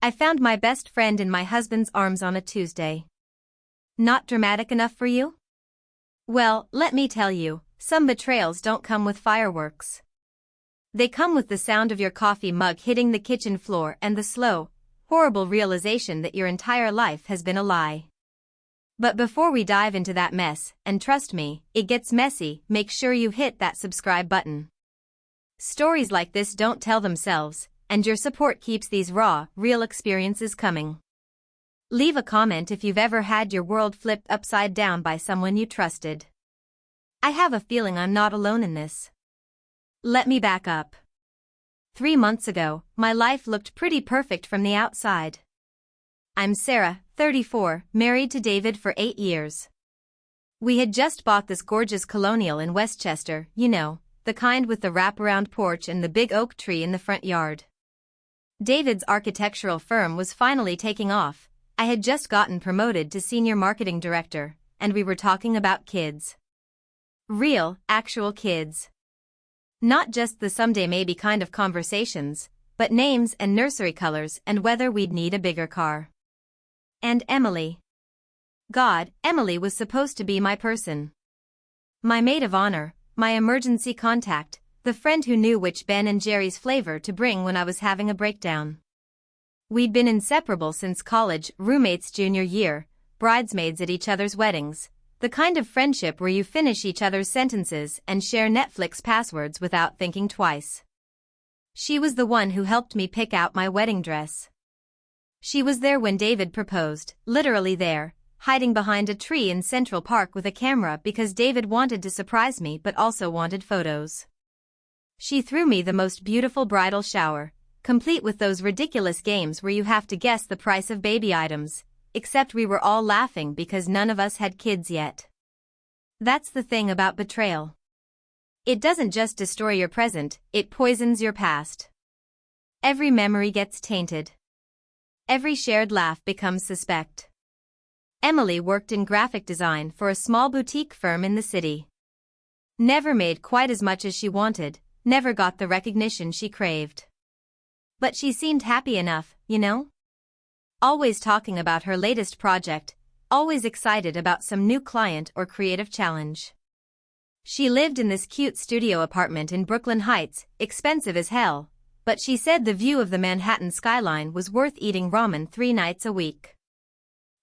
I found my best friend in my husband's arms on a Tuesday. Not dramatic enough for you? Well, let me tell you, some betrayals don't come with fireworks. They come with the sound of your coffee mug hitting the kitchen floor and the slow, horrible realization that your entire life has been a lie. But before we dive into that mess, and trust me, it gets messy, make sure you hit that subscribe button. Stories like this don't tell themselves, and your support keeps these raw, real experiences coming. Leave a comment if you've ever had your world flipped upside down by someone you trusted. I have a feeling I'm not alone in this. Let me back up. 3 months ago, my life looked pretty perfect from the outside. I'm Sarah, 34, married to David for 8 years. We had just bought this gorgeous colonial in Westchester, you know, the kind with the wraparound porch and the big oak tree in the front yard. David's architectural firm was finally taking off. I had just gotten promoted to senior marketing director, and we were talking about kids. Real, actual kids. Not just the someday maybe kind of conversations, but names and nursery colors and whether we'd need a bigger car. And Emily. God, Emily was supposed to be my person. My maid of honor, my emergency contact, the friend who knew which Ben and Jerry's flavor to bring when I was having a breakdown. We'd been inseparable since college, roommates junior year, bridesmaids at each other's weddings, the kind of friendship where you finish each other's sentences and share Netflix passwords without thinking twice. She was the one who helped me pick out my wedding dress. She was there when David proposed, literally there, hiding behind a tree in Central Park with a camera because David wanted to surprise me but also wanted photos. She threw me the most beautiful bridal shower, complete with those ridiculous games where you have to guess the price of baby items, except we were all laughing because none of us had kids yet. That's the thing about betrayal. It doesn't just destroy your present, it poisons your past. Every memory gets tainted. Every shared laugh becomes suspect. Emily worked in graphic design for a small boutique firm in the city. Never made quite as much as she wanted, never got the recognition she craved. But she seemed happy enough, you know? Always talking about her latest project, always excited about some new client or creative challenge. She lived in this cute studio apartment in Brooklyn Heights, expensive as hell, but she said the view of the Manhattan skyline was worth eating ramen 3 nights a week.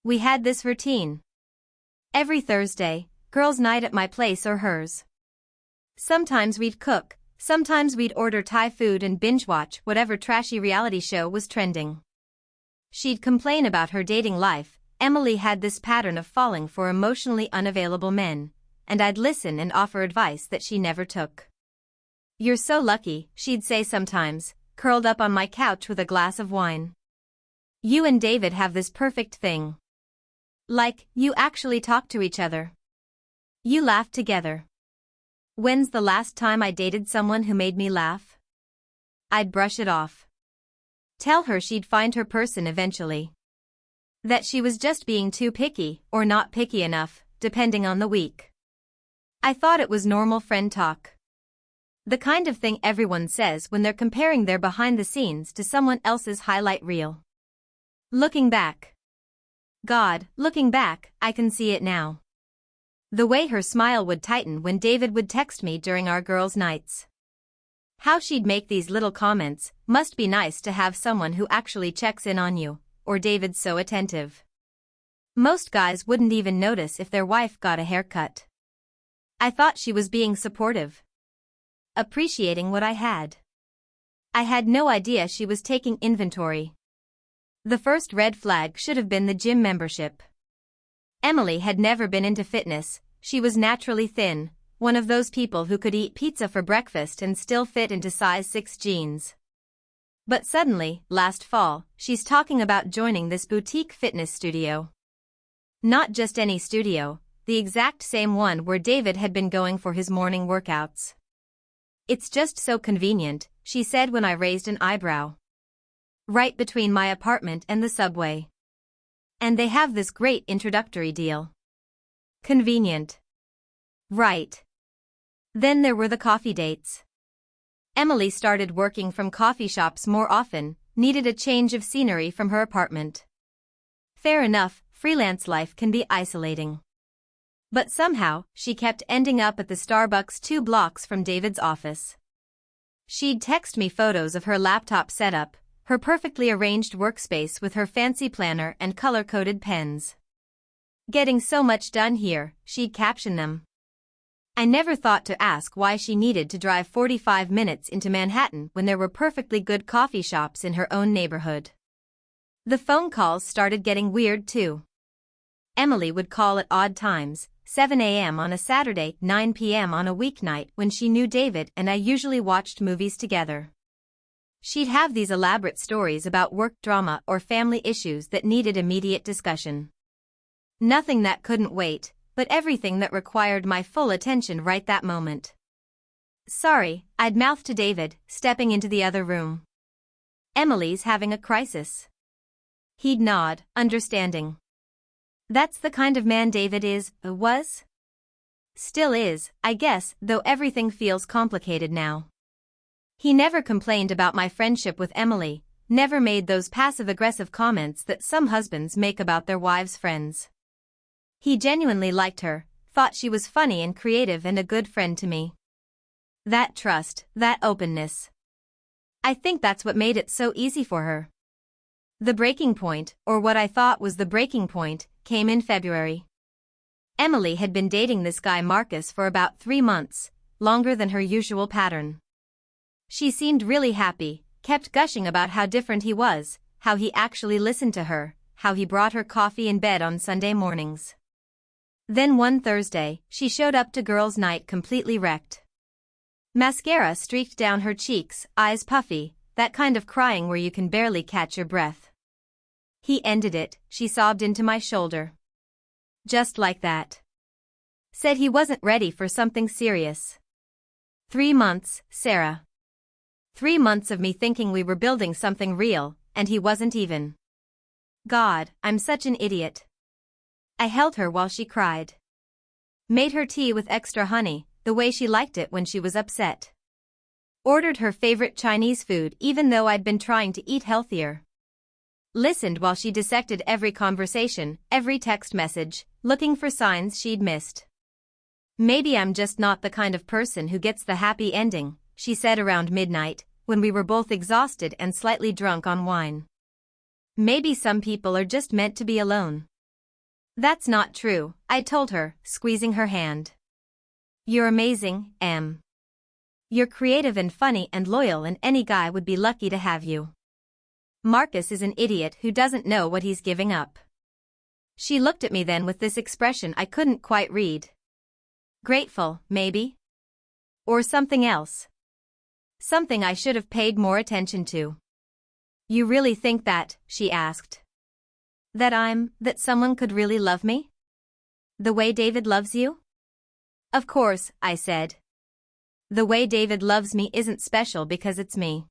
We had this routine. Every Thursday, girls' night at my place or hers. Sometimes we'd cook, sometimes we'd order Thai food and binge-watch whatever trashy reality show was trending. She'd complain about her dating life. Emily had this pattern of falling for emotionally unavailable men, and I'd listen and offer advice that she never took. "You're so lucky," she'd say sometimes, curled up on my couch with a glass of wine. "You and David have this perfect thing. Like, you actually talk to each other. You laugh together." When's the last time I dated someone who made me laugh? I'd brush it off. Tell her she'd find her person eventually. That she was just being too picky, or not picky enough, depending on the week. I thought it was normal friend talk. The kind of thing everyone says when they're comparing their behind the scenes to someone else's highlight reel. Looking back, I can see it now. The way her smile would tighten when David would text me during our girls' nights. How she'd make these little comments, "Must be nice to have someone who actually checks in on you," or "David's so attentive." Most guys wouldn't even notice if their wife got a haircut. I thought she was being supportive. Appreciating what I had. I had no idea she was taking inventory. The first red flag should have been the gym membership. Emily had never been into fitness. She was naturally thin, one of those people who could eat pizza for breakfast and still fit into size 6 jeans. But suddenly, last fall, she's talking about joining this boutique fitness studio. Not just any studio, the exact same one where David had been going for his morning workouts. "It's just so convenient," she said when I raised an eyebrow. "Right between my apartment and the subway. And they have this great introductory deal." Convenient. Right. Then there were the coffee dates. Emily started working from coffee shops more often, needed a change of scenery from her apartment. Fair enough, freelance life can be isolating. But somehow, she kept ending up at the Starbucks 2 blocks from David's office. She'd text me photos of her laptop setup, her perfectly arranged workspace with her fancy planner and color-coded pens. "Getting so much done here," she'd caption them. I never thought to ask why she needed to drive 45 minutes into Manhattan when there were perfectly good coffee shops in her own neighborhood. The phone calls started getting weird too. Emily would call at odd times, 7 a.m. on a Saturday, 9 p.m. on a weeknight when she knew David and I usually watched movies together. She'd have these elaborate stories about work drama or family issues that needed immediate discussion. Nothing that couldn't wait, but everything that required my full attention right that moment. "Sorry," I'd mouth to David, stepping into the other room. "Emily's having a crisis." He'd nod, understanding. That's the kind of man David was? Still is, I guess, though everything feels complicated now. He never complained about my friendship with Emily, never made those passive-aggressive comments that some husbands make about their wives' friends. He genuinely liked her, thought she was funny and creative and a good friend to me. That trust, that openness. I think that's what made it so easy for her. The breaking point, or what I thought was the breaking point, came in February. Emily had been dating this guy Marcus for about 3 months, longer than her usual pattern. She seemed really happy, kept gushing about how different he was, how he actually listened to her, how he brought her coffee in bed on Sunday mornings. Then one Thursday, she showed up to girls' night completely wrecked. Mascara streaked down her cheeks, eyes puffy, that kind of crying where you can barely catch your breath. He ended it, she sobbed into my shoulder. Just like that. Said he wasn't ready for something serious. 3 months, Sarah. 3 months of me thinking we were building something real, and he wasn't even. God, I'm such an idiot. I held her while she cried. Made her tea with extra honey, the way she liked it when she was upset. Ordered her favorite Chinese food even though I'd been trying to eat healthier. Listened while she dissected every conversation, every text message, looking for signs she'd missed. Maybe I'm just not the kind of person who gets the happy ending, she said around midnight, when we were both exhausted and slightly drunk on wine. Maybe some people are just meant to be alone. That's not true, I told her, squeezing her hand. You're amazing, Em. You're creative and funny and loyal, and any guy would be lucky to have you. Marcus is an idiot who doesn't know what he's giving up. She looked at me then with this expression I couldn't quite read. Grateful, maybe? Or something else. Something I should have paid more attention to. You really think that, she asked. That someone could really love me? The way David loves you? Of course, I said. The way David loves me isn't special because it's me.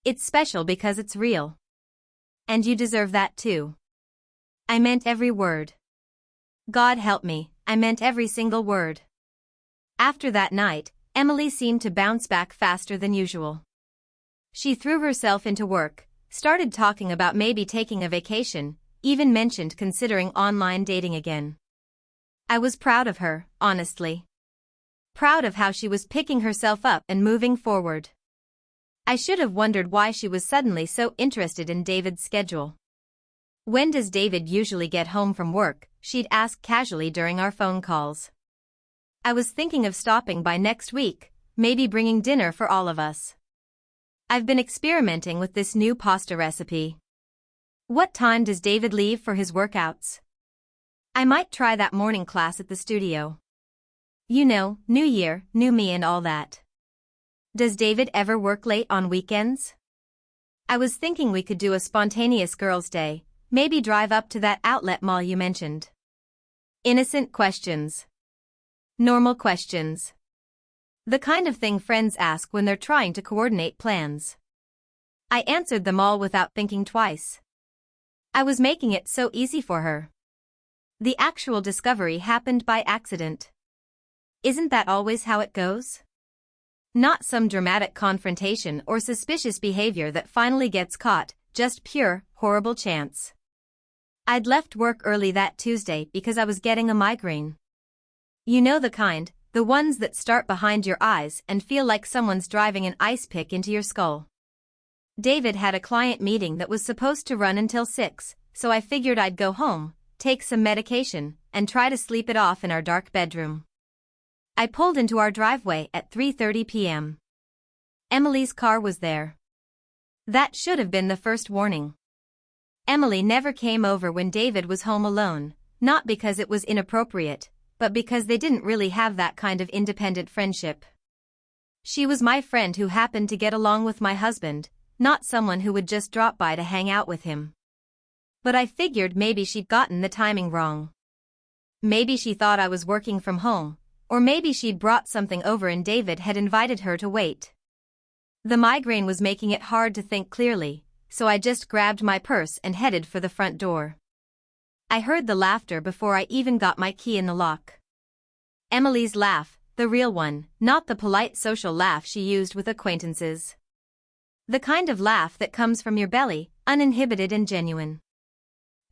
It's special because it's real. And you deserve that too. I meant every word. God help me, I meant every single word. After that night, Emily seemed to bounce back faster than usual. She threw herself into work, started talking about maybe taking a vacation, even mentioned considering online dating again. I was proud of her, honestly. Proud of how she was picking herself up and moving forward. I should have wondered why she was suddenly so interested in David's schedule. When does David usually get home from work? She'd ask casually during our phone calls. I was thinking of stopping by next week, maybe bringing dinner for all of us. I've been experimenting with this new pasta recipe. What time does David leave for his workouts? I might try that morning class at the studio. You know, new year, new me and all that. Does David ever work late on weekends? I was thinking we could do a spontaneous girls' day, maybe drive up to that outlet mall you mentioned. Innocent questions. Normal questions. The kind of thing friends ask when they're trying to coordinate plans. I answered them all without thinking twice. I was making it so easy for her. The actual discovery happened by accident. Isn't that always how it goes? Not some dramatic confrontation or suspicious behavior that finally gets caught, just pure, horrible chance. I'd left work early that Tuesday because I was getting a migraine. You know the kind, the ones that start behind your eyes and feel like someone's driving an ice pick into your skull. David had a client meeting that was supposed to run until 6, so I figured I'd go home, take some medication, and try to sleep it off in our dark bedroom. I pulled into our driveway at 3:30 p.m. Emily's car was there. That should have been the first warning. Emily never came over when David was home alone, not because it was inappropriate, but because they didn't really have that kind of independent friendship. She was my friend who happened to get along with my husband, not someone who would just drop by to hang out with him. But I figured maybe she'd gotten the timing wrong. Maybe she thought I was working from home, or maybe she'd brought something over and David had invited her to wait. The migraine was making it hard to think clearly, so I just grabbed my purse and headed for the front door. I heard the laughter before I even got my key in the lock. Emily's laugh, the real one, not the polite social laugh she used with acquaintances. The kind of laugh that comes from your belly, uninhibited and genuine.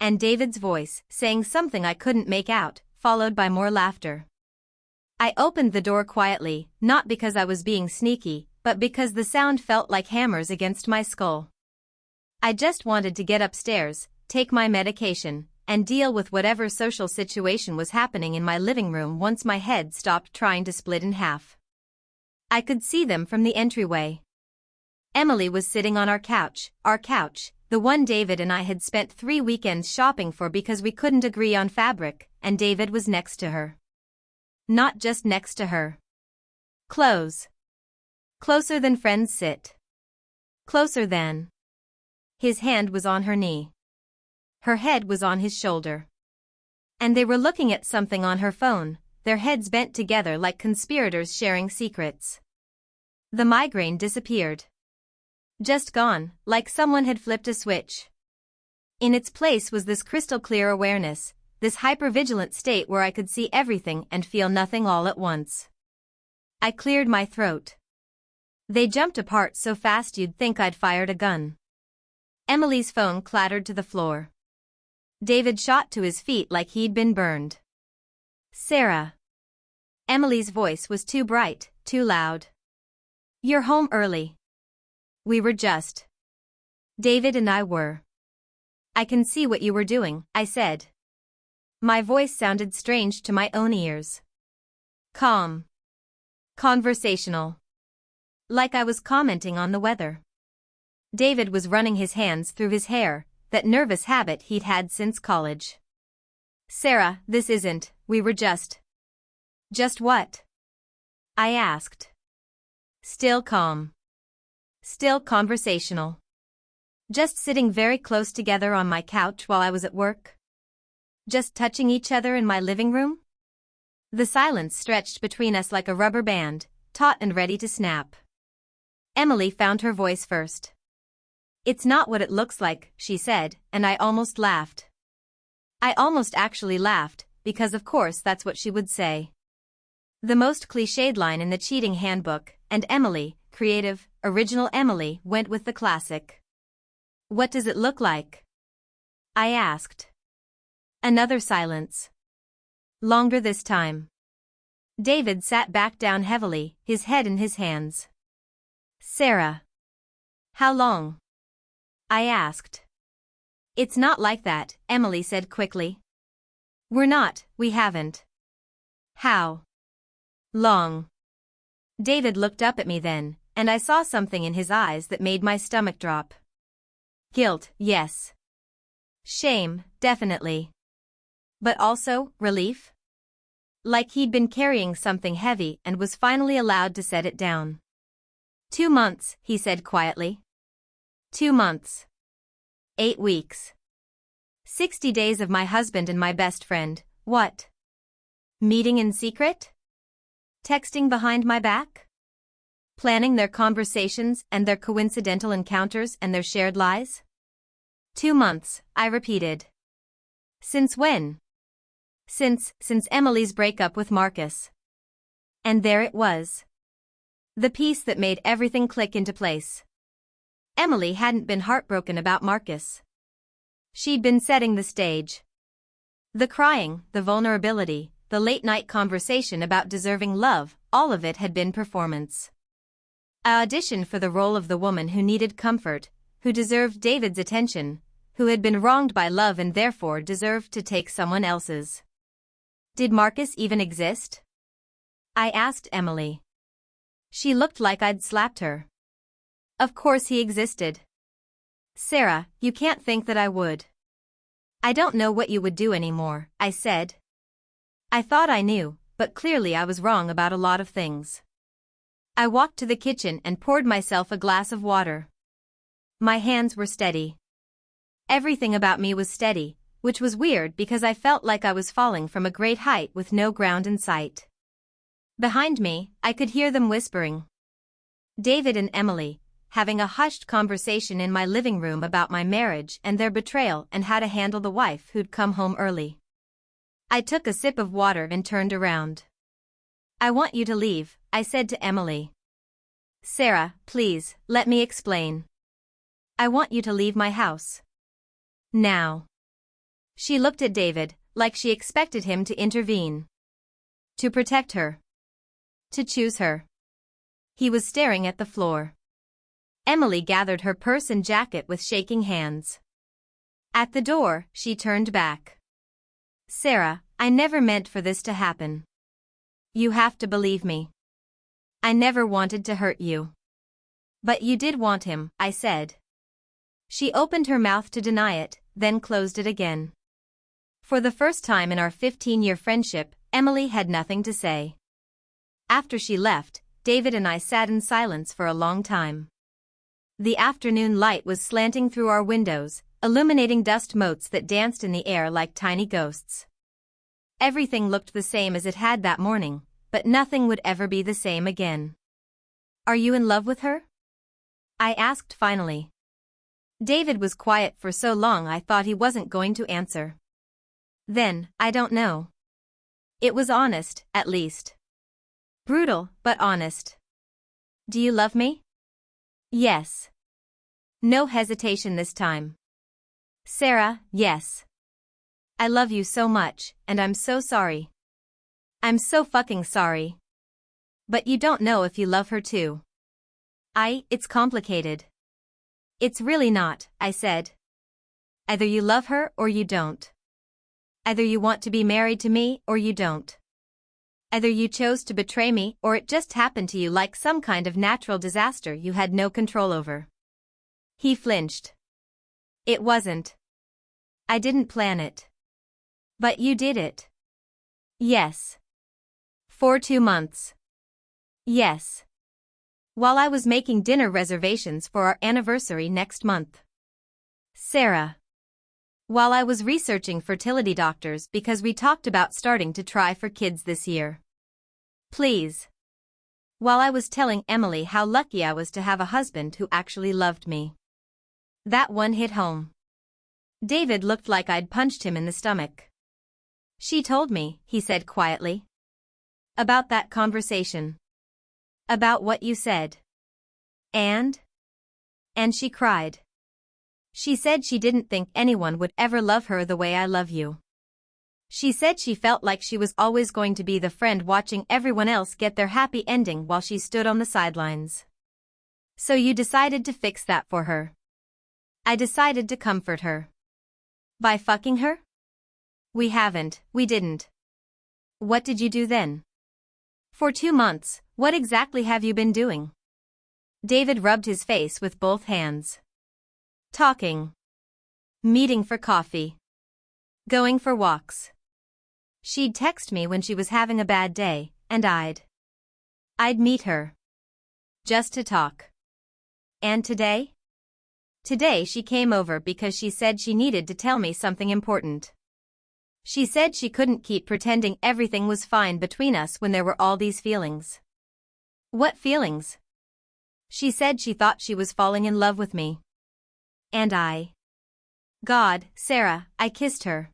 And David's voice, saying something I couldn't make out, followed by more laughter. I opened the door quietly, not because I was being sneaky, but because the sound felt like hammers against my skull. I just wanted to get upstairs, take my medication, and deal with whatever social situation was happening in my living room once my head stopped trying to split in half. I could see them from the entryway. Emily was sitting on our couch, the one David and I had spent 3 weekends shopping for because we couldn't agree on fabric, and David was next to her. Not just next to her. Close. Closer than friends sit. Closer than. His hand was on her knee. Her head was on his shoulder. And they were looking at something on her phone, their heads bent together like conspirators sharing secrets. The migraine disappeared. Just gone, like someone had flipped a switch. In its place was this crystal clear awareness, this hypervigilant state where I could see everything and feel nothing all at once. I cleared my throat. They jumped apart so fast you'd think I'd fired a gun. Emily's phone clattered to the floor. David shot to his feet like he'd been burned. Sarah. Emily's voice was too bright, too loud. You're home early. We were just. David and I were. I can see what you were doing, I said. My voice sounded strange to my own ears. Calm. Conversational. Like I was commenting on the weather. David was running his hands through his hair, that nervous habit he'd had since college. Sarah, this isn't, we were just. Just what? I asked. Still calm. Still conversational. Just sitting very close together on my couch while I was at work. Just touching each other in my living room? The silence stretched between us like a rubber band, taut and ready to snap. Emily found her voice first. It's not what it looks like, she said, and I almost laughed. I almost actually laughed, because of course that's what she would say. The most cliched line in the cheating handbook, and Emily, creative, original Emily, went with the classic. What does it look like? I asked. Another silence. Longer this time. David sat back down heavily, his head in his hands. Sarah. How long? I asked. It's not like that, Emily said quickly. We haven't. How long? David looked up at me then, and I saw something in his eyes that made my stomach drop. Guilt, yes. Shame, definitely. But also, relief? Like he'd been carrying something heavy and was finally allowed to set it down. 2 months, he said quietly. 2 months. 8 weeks. 60 days of my husband and my best friend, what? Meeting in secret? Texting behind my back? Planning their conversations and their coincidental encounters and their shared lies? 2 months, I repeated. Since when? Since Emily's breakup with Marcus. And there it was. The piece that made everything click into place. Emily hadn't been heartbroken about Marcus. She'd been setting the stage. The crying, the vulnerability, the late-night conversation about deserving love, all of it had been performance. I auditioned for the role of the woman who needed comfort, who deserved David's attention, who had been wronged by love and therefore deserved to take someone else's. Did Marcus even exist? I asked Emily. She looked like I'd slapped her. Of course he existed. Sarah, you can't think that I would. I don't know what you would do anymore, I said. I thought I knew, but clearly I was wrong about a lot of things. I walked to the kitchen and poured myself a glass of water. My hands were steady. Everything about me was steady, which was weird because I felt like I was falling from a great height with no ground in sight. Behind me, I could hear them whispering. David and Emily, having a hushed conversation in my living room about my marriage and their betrayal and how to handle the wife who'd come home early. I took a sip of water and turned around. I want you to leave, I said to Emily. Sarah, please, let me explain. I want you to leave my house. Now. She looked at David, like she expected him to intervene. To protect her. To choose her. He was staring at the floor. Emily gathered her purse and jacket with shaking hands. At the door, she turned back. Sarah, I never meant for this to happen. You have to believe me. I never wanted to hurt you. But you did want him, I said. She opened her mouth to deny it, then closed it again. For the first time in our 15-year friendship, Emily had nothing to say. After she left, David and I sat in silence for a long time. The afternoon light was slanting through our windows, illuminating dust motes that danced in the air like tiny ghosts. Everything looked the same as it had that morning, but nothing would ever be the same again. Are you in love with her? I asked finally. David was quiet for so long I thought he wasn't going to answer. Then, I don't know. It was honest, at least. Brutal, but honest. Do you love me? Yes. No hesitation this time. Sarah, yes. I love you so much, and I'm so sorry. I'm so fucking sorry. But you don't know if you love her too. It's complicated. It's really not, I said. Either you love her or you don't. Either you want to be married to me or you don't. Either you chose to betray me or it just happened to you like some kind of natural disaster you had no control over. He flinched. It wasn't. I didn't plan it. But you did it. Yes. For 2 months. Yes. While I was making dinner reservations for our anniversary next month. Sarah. While I was researching fertility doctors because we talked about starting to try for kids this year. Please. While I was telling Emily how lucky I was to have a husband who actually loved me. That one hit home. David looked like I'd punched him in the stomach. She told me, he said quietly. About that conversation. About what you said. And she cried. She said she didn't think anyone would ever love her the way I love you. She said she felt like she was always going to be the friend watching everyone else get their happy ending while she stood on the sidelines. So you decided to fix that for her. I decided to comfort her. By fucking her? We didn't. What did you do then? For 2 months, what exactly have you been doing? David rubbed his face with both hands. Talking. Meeting for coffee. Going for walks. She'd text me when she was having a bad day, and I'd meet her. Just to talk. And today? Today she came over because she said she needed to tell me something important. She said she couldn't keep pretending everything was fine between us when there were all these feelings. What feelings? She said she thought she was falling in love with me. And God, Sarah, I kissed her.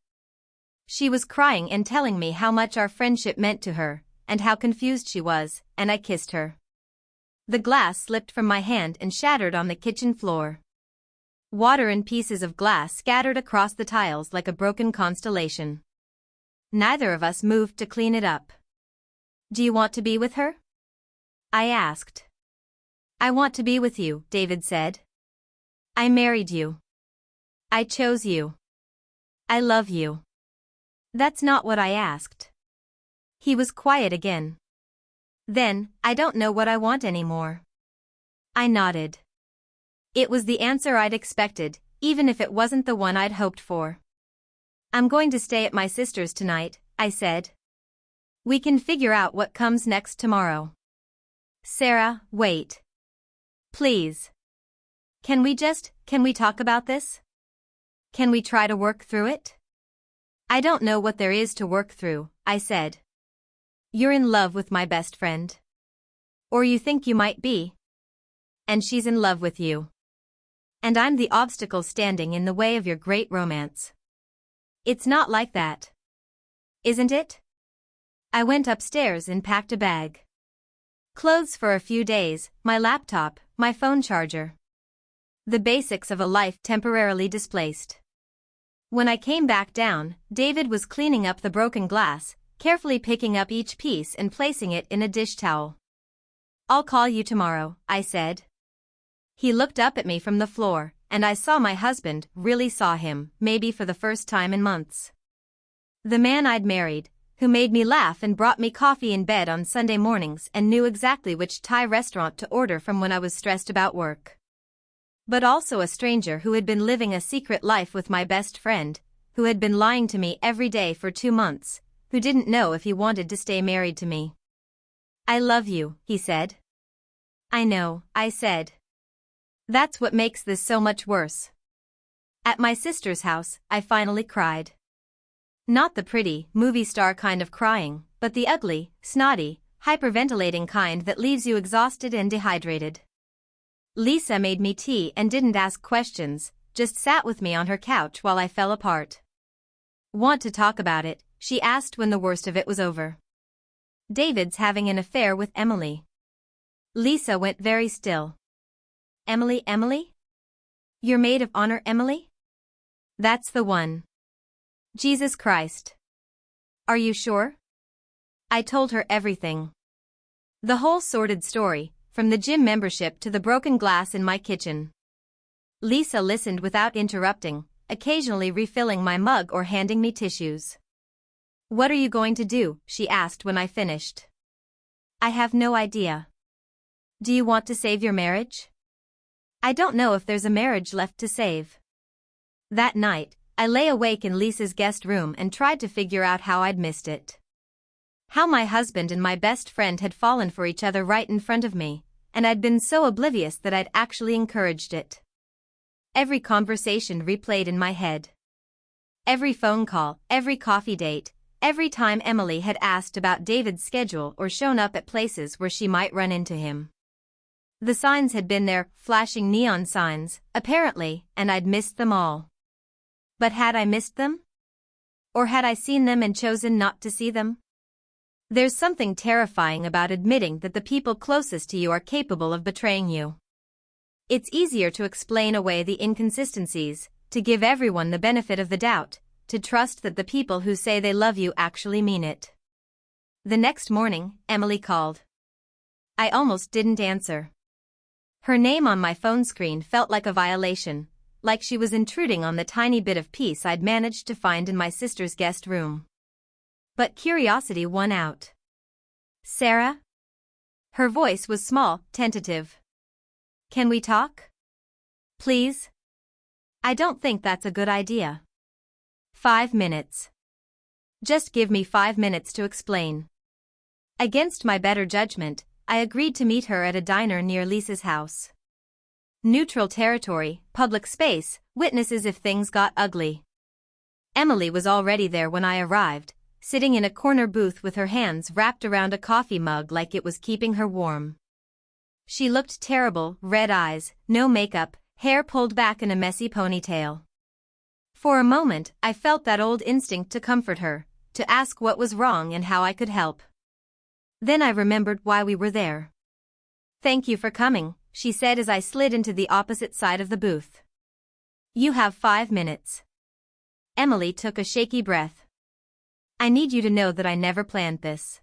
She was crying and telling me how much our friendship meant to her, and how confused she was, and I kissed her. The glass slipped from my hand and shattered on the kitchen floor. Water and pieces of glass scattered across the tiles like a broken constellation. Neither of us moved to clean it up. "Do you want to be with her?" I asked. "I want to be with you," David said. "I married you. I chose you. I love you." "That's not what I asked." He was quiet again. "Then, I don't know what I want anymore." I nodded. It was the answer I'd expected, even if it wasn't the one I'd hoped for. "I'm going to stay at my sister's tonight," I said. "We can figure out what comes next tomorrow." "Sarah, wait. Please. Can we talk about this? Can we try to work through it?" "I don't know what there is to work through," I said. "You're in love with my best friend. Or you think you might be. And she's in love with you. And I'm the obstacle standing in the way of your great romance. It's not like that. Isn't it?" I went upstairs and packed a bag. Clothes for a few days, my laptop, my phone charger. The basics of a life temporarily displaced. When I came back down, David was cleaning up the broken glass, carefully picking up each piece and placing it in a dish towel. "I'll call you tomorrow," I said. He looked up at me from the floor, and I saw my husband, really saw him, maybe for the first time in months. The man I'd married, who made me laugh and brought me coffee in bed on Sunday mornings and knew exactly which Thai restaurant to order from when I was stressed about work. But also a stranger who had been living a secret life with my best friend, who had been lying to me every day for 2 months, who didn't know if he wanted to stay married to me. "I love you," he said. "I know," I said. "That's what makes this so much worse." At my sister's house, I finally cried. Not the pretty, movie star kind of crying, but the ugly, snotty, hyperventilating kind that leaves you exhausted and dehydrated. Lisa made me tea and didn't ask questions, just sat with me on her couch while I fell apart. "Want to talk about it?" she asked when the worst of it was over. "David's having an affair with Emily." Lisa went very still. Emily? Your maid of honor Emily?" "That's the one." "Jesus Christ. Are you sure?" I told her everything. The whole sordid story, from the gym membership to the broken glass in my kitchen. Lisa listened without interrupting, occasionally refilling my mug or handing me tissues. "What are you going to do?" she asked when I finished. "I have no idea." "Do you want to save your marriage?" "I don't know if there's a marriage left to save." That night, I lay awake in Lisa's guest room and tried to figure out how I'd missed it. How my husband and my best friend had fallen for each other right in front of me, and I'd been so oblivious that I'd actually encouraged it. Every conversation replayed in my head. Every phone call, every coffee date, every time Emily had asked about David's schedule or shown up at places where she might run into him. The signs had been there, flashing neon signs, apparently, and I'd missed them all. But had I missed them? Or had I seen them and chosen not to see them? There's something terrifying about admitting that the people closest to you are capable of betraying you. It's easier to explain away the inconsistencies, to give everyone the benefit of the doubt, to trust that the people who say they love you actually mean it. The next morning, Emily called. I almost didn't answer. Her name on my phone screen felt like a violation, like she was intruding on the tiny bit of peace I'd managed to find in my sister's guest room. But curiosity won out. "Sarah?" Her voice was small, tentative. "Can we talk? Please?" "I don't think that's a good idea." 5 minutes. Just give me 5 minutes to explain. Against my better judgment, I agreed to meet her at a diner near Lisa's house. Neutral territory, public space, witnesses if things got ugly. Emily was already there when I arrived, sitting in a corner booth with her hands wrapped around a coffee mug like it was keeping her warm. She looked terrible, red eyes, no makeup, hair pulled back in a messy ponytail. For a moment, I felt that old instinct to comfort her, to ask what was wrong and how I could help. Then I remembered why we were there. Thank you for coming, she said as I slid into the opposite side of the booth. You have 5 minutes. Emily took a shaky breath. I need you to know that I never planned this.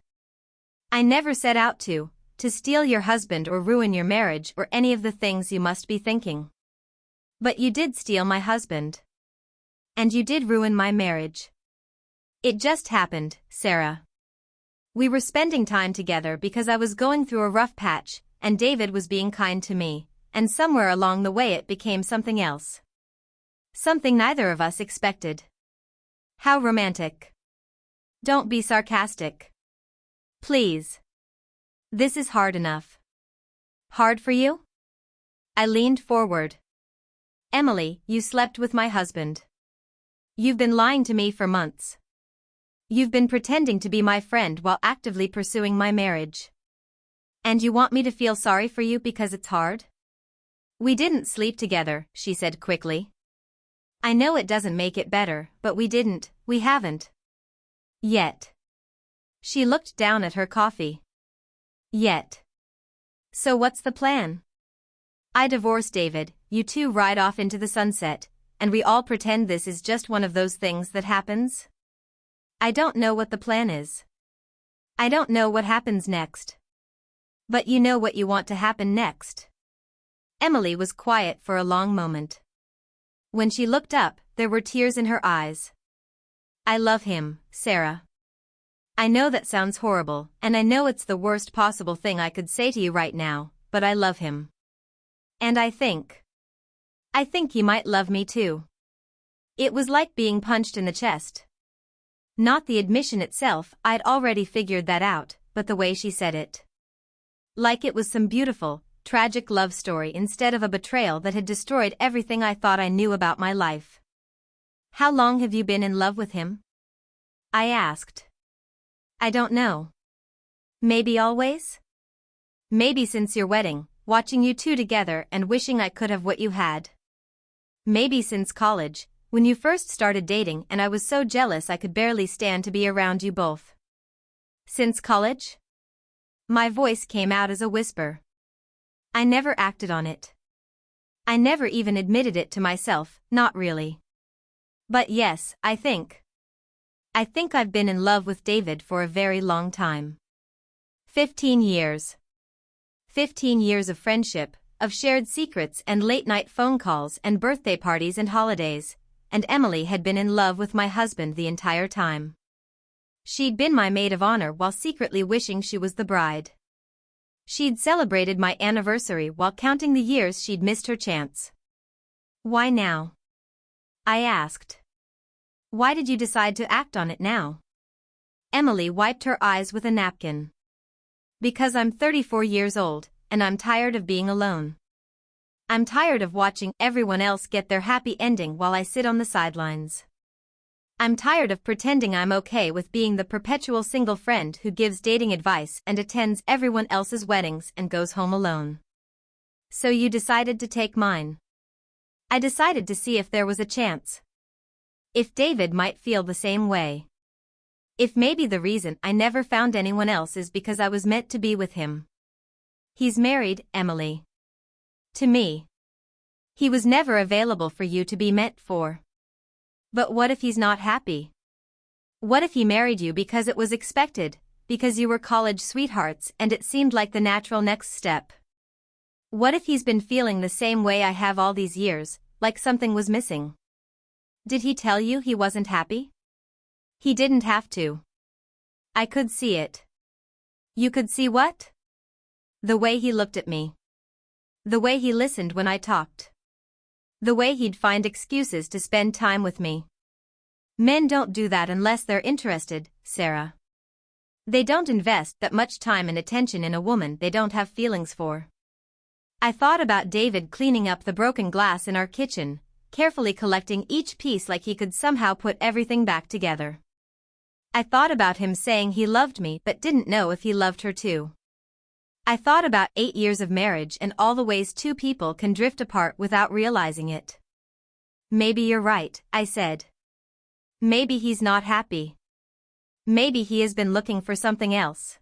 I never set out to steal your husband or ruin your marriage or any of the things you must be thinking. But you did steal my husband. And you did ruin my marriage. It just happened, Sarah. We were spending time together because I was going through a rough patch, and David was being kind to me, and somewhere along the way it became something else. Something neither of us expected. How romantic. Don't be sarcastic. Please. This is hard enough. Hard for you? I leaned forward. Emily, you slept with my husband. You've been lying to me for months. You've been pretending to be my friend while actively pursuing my marriage. And you want me to feel sorry for you because it's hard? We didn't sleep together, she said quickly. I know it doesn't make it better, but we haven't. Yet. She looked down at her coffee. Yet. So what's the plan? I divorce David, you two ride off into the sunset, and we all pretend this is just one of those things that happens? I don't know what the plan is. I don't know what happens next. But you know what you want to happen next. Emily was quiet for a long moment. When she looked up, there were tears in her eyes. I love him, Sarah. I know that sounds horrible, and I know it's the worst possible thing I could say to you right now, but I love him. And I think he might love me too. It was like being punched in the chest. Not the admission itself, I'd already figured that out, but the way she said it. Like it was some beautiful, tragic love story instead of a betrayal that had destroyed everything I thought I knew about my life. How long have you been in love with him? I asked. I don't know. Maybe always? Maybe since your wedding, watching you two together and wishing I could have what you had. Maybe since college, when you first started dating and I was so jealous I could barely stand to be around you both. Since college? My voice came out as a whisper. I never acted on it. I never even admitted it to myself, not really. But yes, I think I've been in love with David for a very long time. 15 years. 15 years of friendship, of shared secrets and late-night phone calls and birthday parties and holidays, and Emily had been in love with my husband the entire time. She'd been my maid of honor while secretly wishing she was the bride. She'd celebrated my anniversary while counting the years she'd missed her chance. Why now? I asked. Why did you decide to act on it now? Emily wiped her eyes with a napkin. Because I'm 34 years old, and I'm tired of being alone. I'm tired of watching everyone else get their happy ending while I sit on the sidelines. I'm tired of pretending I'm okay with being the perpetual single friend who gives dating advice and attends everyone else's weddings and goes home alone. So you decided to take mine. I decided to see if there was a chance. If David might feel the same way. If maybe the reason I never found anyone else is because I was meant to be with him. He's married, Emily. To me. He was never available for you to be meant for. But what if he's not happy? What if he married you because it was expected, because you were college sweethearts and it seemed like the natural next step? What if he's been feeling the same way I have all these years, like something was missing? Did he tell you he wasn't happy? He didn't have to. I could see it. You could see what? The way he looked at me. The way he listened when I talked. The way he'd find excuses to spend time with me. Men don't do that unless they're interested, Sarah. They don't invest that much time and attention in a woman they don't have feelings for. I thought about David cleaning up the broken glass in our kitchen, carefully collecting each piece like he could somehow put everything back together. I thought about him saying he loved me but didn't know if he loved her too. I thought about 8 years of marriage and all the ways two people can drift apart without realizing it. Maybe you're right, I said. Maybe he's not happy. Maybe he has been looking for something else.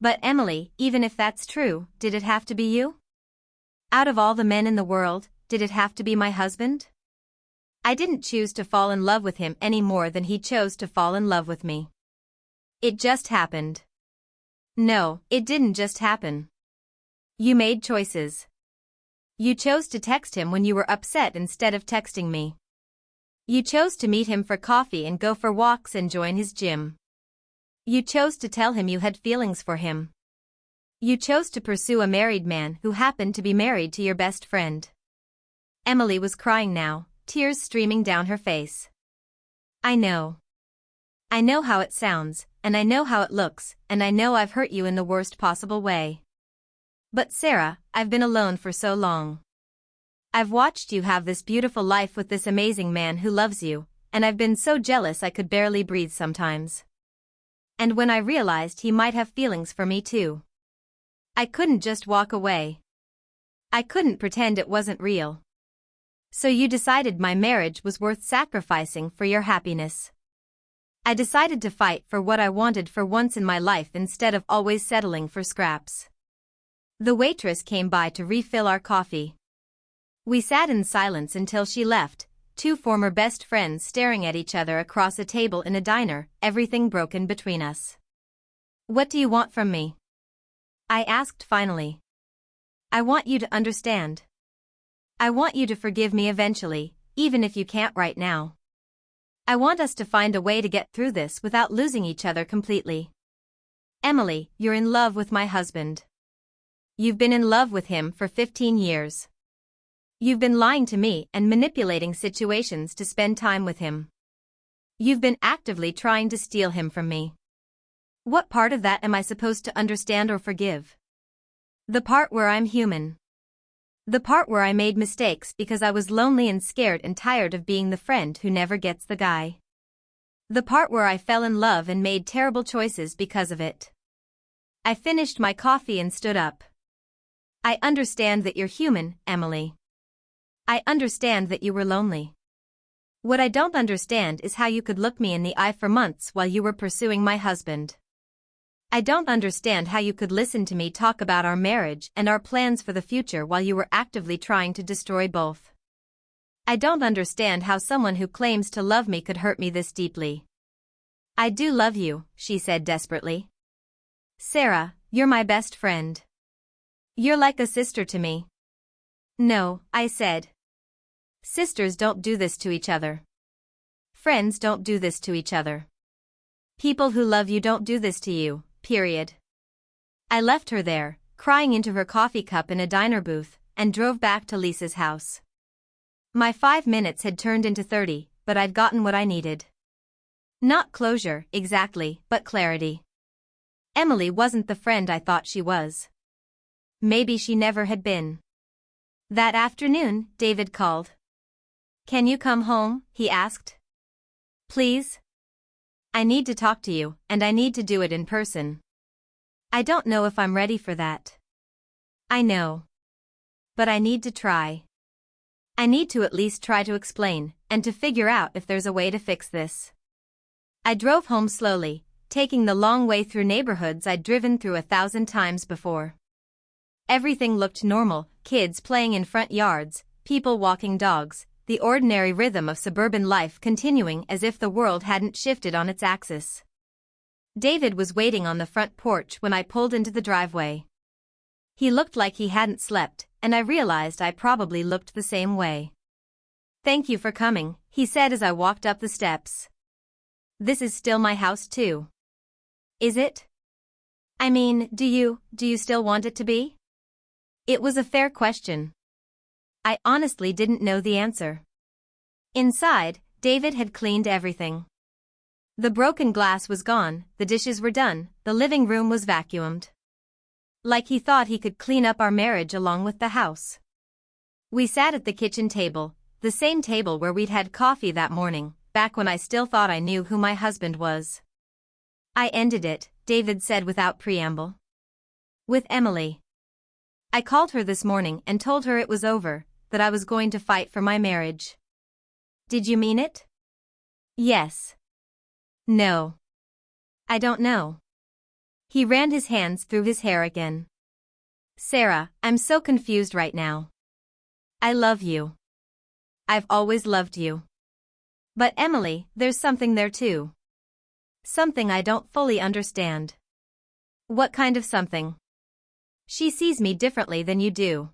But Emily, even if that's true, did it have to be you? Out of all the men in the world, did it have to be my husband? I didn't choose to fall in love with him any more than he chose to fall in love with me. It just happened. No, it didn't just happen. You made choices. You chose to text him when you were upset instead of texting me. You chose to meet him for coffee and go for walks and join his gym. You chose to tell him you had feelings for him. You chose to pursue a married man who happened to be married to your best friend. Emily was crying now, tears streaming down her face. I know. I know how it sounds, and I know how it looks, and I know I've hurt you in the worst possible way. But Sarah, I've been alone for so long. I've watched you have this beautiful life with this amazing man who loves you, and I've been so jealous I could barely breathe sometimes. And when I realized he might have feelings for me too, I couldn't just walk away. I couldn't pretend it wasn't real. So you decided my marriage was worth sacrificing for your happiness. I decided to fight for what I wanted for once in my life instead of always settling for scraps. The waitress came by to refill our coffee. We sat in silence until she left, two former best friends staring at each other across a table in a diner, everything broken between us. What do you want from me? I asked finally. I want you to understand. I want you to forgive me eventually, even if you can't right now. I want us to find a way to get through this without losing each other completely. Emily, you're in love with my husband. You've been in love with him for 15 years. You've been lying to me and manipulating situations to spend time with him. You've been actively trying to steal him from me. What part of that am I supposed to understand or forgive? The part where I'm human. The part where I made mistakes because I was lonely and scared and tired of being the friend who never gets the guy. The part where I fell in love and made terrible choices because of it. I finished my coffee and stood up. I understand that you're human, Emily. I understand that you were lonely. What I don't understand is how you could look me in the eye for months while you were pursuing my husband. I don't understand how you could listen to me talk about our marriage and our plans for the future while you were actively trying to destroy both. I don't understand how someone who claims to love me could hurt me this deeply. I do love you, she said desperately. Sarah, you're my best friend. You're like a sister to me. No, I said. Sisters don't do this to each other. Friends don't do this to each other. People who love you don't do this to you, period. I left her there, crying into her coffee cup in a diner booth, and drove back to Lisa's house. My 5 minutes had turned into 30, but I'd gotten what I needed. Not closure, exactly, but clarity. Emily wasn't the friend I thought she was. Maybe she never had been. That afternoon, David called. Can you come home? He asked. Please? I need to talk to you, and I need to do it in person. I don't know if I'm ready for that. I know. But I need to try. I need to at least try to explain, and to figure out if there's a way to fix this. I drove home slowly, taking the long way through neighborhoods I'd driven through 1,000 times before. Everything looked normal, kids playing in front yards, people walking dogs, the ordinary rhythm of suburban life continuing as if the world hadn't shifted on its axis. David was waiting on the front porch when I pulled into the driveway. He looked like he hadn't slept, and I realized I probably looked the same way. Thank you for coming, he said as I walked up the steps. This is still my house too. Is it? I mean, do you still want it to be? It was a fair question. I honestly didn't know the answer. Inside, David had cleaned everything. The broken glass was gone, the dishes were done, the living room was vacuumed. Like he thought he could clean up our marriage along with the house. We sat at the kitchen table, the same table where we'd had coffee that morning, back when I still thought I knew who my husband was. I ended it, David said without preamble. With Emily. I called her this morning and told her it was over, that I was going to fight for my marriage. Did you mean it? Yes. No. I don't know. He ran his hands through his hair again. Sarah, I'm so confused right now. I love you. I've always loved you. But Emily, there's something there too. Something I don't fully understand. What kind of something? She sees me differently than you do.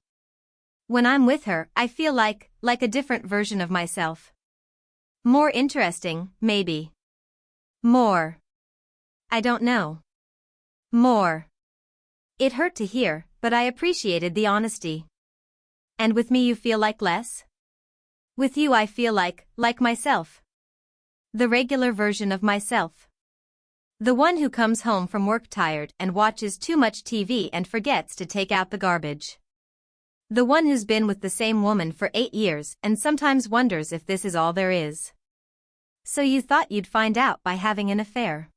When I'm with her, I feel like a different version of myself. More interesting, maybe. More. I don't know. More. It hurt to hear, but I appreciated the honesty. And with me you feel like less? With you I feel like myself. The regular version of myself. The one who comes home from work tired and watches too much TV and forgets to take out the garbage. The one who's been with the same woman for 8 years and sometimes wonders if this is all there is. So you thought you'd find out by having an affair.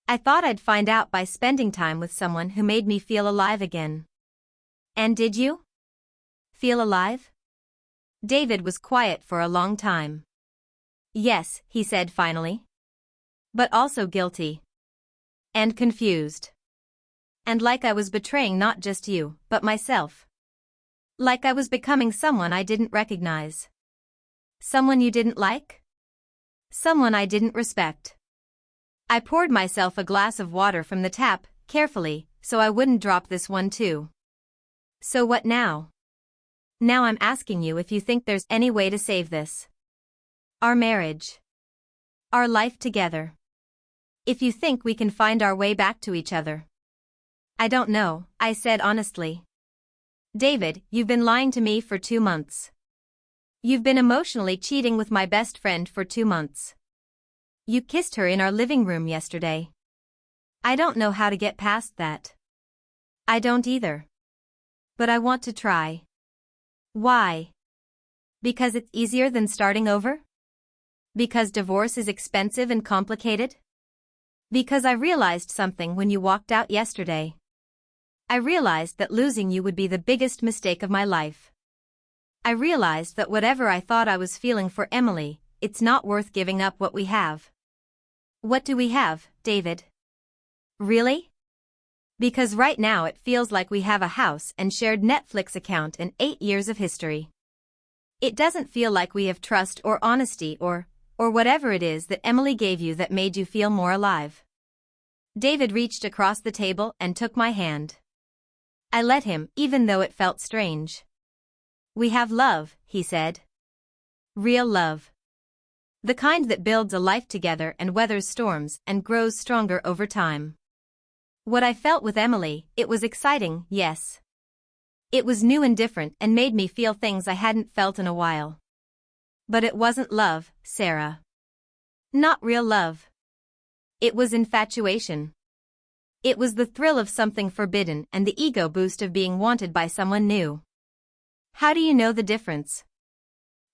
I thought I'd find out by spending time with someone who made me feel alive again. And did you? Feel alive? David was quiet for a long time. Yes, he said finally. But also guilty. And confused. And like I was betraying not just you, but myself. Like I was becoming someone I didn't recognize. Someone you didn't like? Someone I didn't respect. I poured myself a glass of water from the tap, carefully, so I wouldn't drop this one too. So what now? Now I'm asking you if you think there's any way to save this. Our marriage. Our life together. If you think we can find our way back to each other. I don't know, I said honestly. David, you've been lying to me for 2 months. You've been emotionally cheating with my best friend for 2 months. You kissed her in our living room yesterday. I don't know how to get past that. I don't either. But I want to try. Why? Because it's easier than starting over? Because divorce is expensive and complicated? Because I realized something when you walked out yesterday. I realized that losing you would be the biggest mistake of my life. I realized that whatever I thought I was feeling for Emily, it's not worth giving up what we have. What do we have, David? Really? Because right now it feels like we have a house and shared Netflix account and 8 years of history. It doesn't feel like we have trust or honesty or whatever it is that Emily gave you that made you feel more alive. David reached across the table and took my hand. I let him, even though it felt strange. We have love, he said. Real love. The kind that builds a life together and weathers storms and grows stronger over time. What I felt with Emily, it was exciting, yes. It was new and different and made me feel things I hadn't felt in a while. But it wasn't love, Sarah. Not real love. It was infatuation. It was the thrill of something forbidden and the ego boost of being wanted by someone new. How do you know the difference?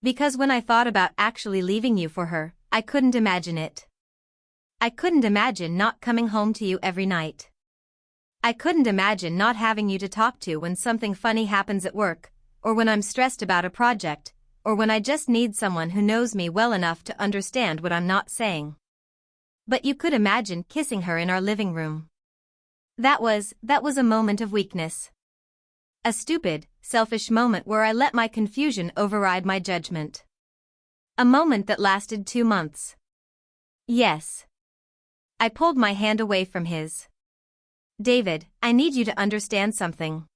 Because when I thought about actually leaving you for her, I couldn't imagine it. I couldn't imagine not coming home to you every night. I couldn't imagine not having you to talk to when something funny happens at work, or when I'm stressed about a project, or when I just need someone who knows me well enough to understand what I'm not saying. But you could imagine kissing her in our living room. That was a moment of weakness. A stupid, selfish moment where I let my confusion override my judgment. A moment that lasted 2 months. Yes. I pulled my hand away from his. David, I need you to understand something.